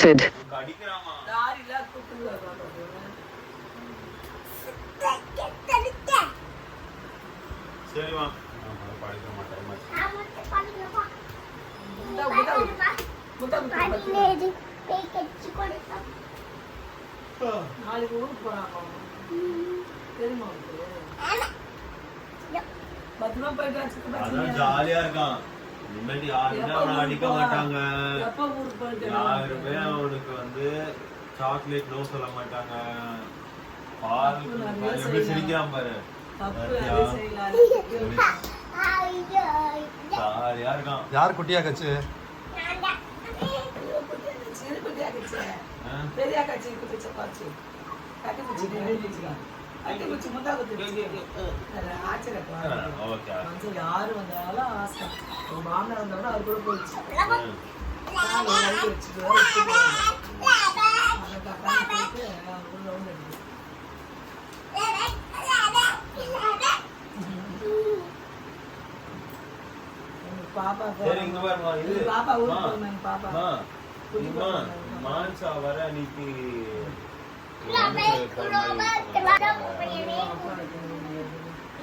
disconnected. சரிமா நாளைக்கு ஊருக்கு போறாங்க தெரியுமா பத்திரமா போயிட்டு ஜாலியா இருக்கான். இனிமேட்டு யாருமே அவனை அடிக்க மாட்டாங்க. யாருமே அவனுக்கு வந்து சாக்லேட் நோ சொல்ல மாட்டாங்க. எப்படி சிரிக்கிறான் பாரு. ஜாலியா இருக்கான். யார் குட்டியா கச்சு? பெரிய கட்சி பாச்சு கட்டி பிடிச்சி முந்தா ஆச்சரிய யாரு வந்தாலும் ஆசை மாமனார் வந்தவங்க அவர் கூட போயிடுச்சு பாப்பா பாப்பா ஊருக்கு போனாங்க பாப்பா மான்சா வர அன்னைக்கு